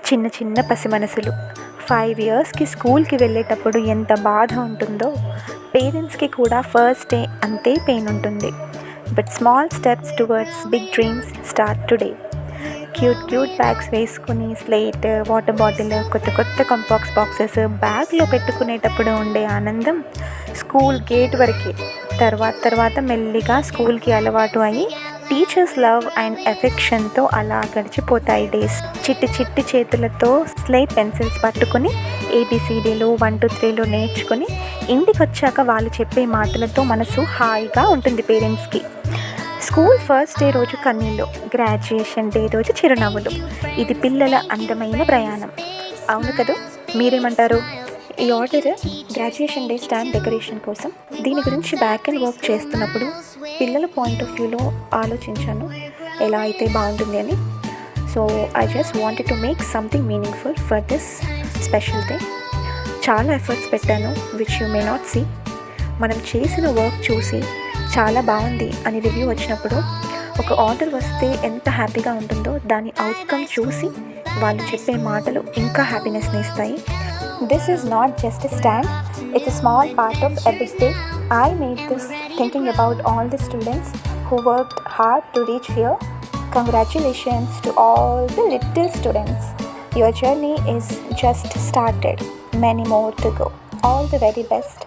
చిన్న చిన్న పసి మనసులు 5 ఇయర్స్కి స్కూల్కి వెళ్ళేటప్పుడు ఎంత బాధ ఉంటుందో పేరెంట్స్కి కూడా ఫస్ట్ డే అంతే పెయిన్ ఉంటుంది. But small steps towards big dreams start today. Cute bags వేసుకుని స్లేట్, వాటర్ బాటిల్, కొత్త కంపాక్స్ బాక్సెస్ బ్యాగ్లో పెట్టుకునేటప్పుడు ఉండే ఆనందం స్కూల్ గేట్ వరకే. తర్వాత మెల్లిగా స్కూల్కి అలవాటు అయ్యి టీచర్స్ లవ్ అండ్ ఎఫెక్షన్తో అలా గడిచిపోతాయి డేస్. చిట్టి చేతులతో స్లేట్ పెన్సిల్స్ పట్టుకుని ABCDలు 1 2 3లు నేర్చుకుని ఇంటికి వచ్చాక వాళ్ళు చెప్పే మాటలతో మనసు హాయిగా ఉంటుంది పేరెంట్స్కి. స్కూల్ ఫస్ట్ డే రోజు కన్నీళ్ళు, గ్రాడ్యుయేషన్ డే రోజు చిరునవ్వులు. ఇది పిల్లల అందమైన ప్రయాణం. అవును కదా, మీరేమంటారు? ఈ order graduation day stand decoration కోసం. దీని గురించి బ్యాక్ అండ్ వర్క్ చేస్తున్నప్పుడు పిల్లల పాయింట్ ఆఫ్ వ్యూలో ఆలోచించాను ఎలా అయితే బాగుంటుంది అని. So I just wanted to make something meaningful for this special day. చాలా ఎఫర్ట్స్ పెట్టాను which you may not see. మనం చేసిన వర్క్ చూసి చాలా బాగుంది అని రివ్యూ వచ్చినప్పుడు, ఒక ఆర్డర్ వస్తే ఎంత హ్యాపీగా ఉంటుందో దాని అవుట్కమ్ చూసి వాళ్ళు చెప్పే మాటలు ఇంకా హ్యాపీనెస్ని ఇస్తాయి. This is not just a stand, it's a small part of a big day. I made this thinking about all the students who worked hard to reach here. Congratulations to all the little students. Your journey is just started. Many more to go. All the very best.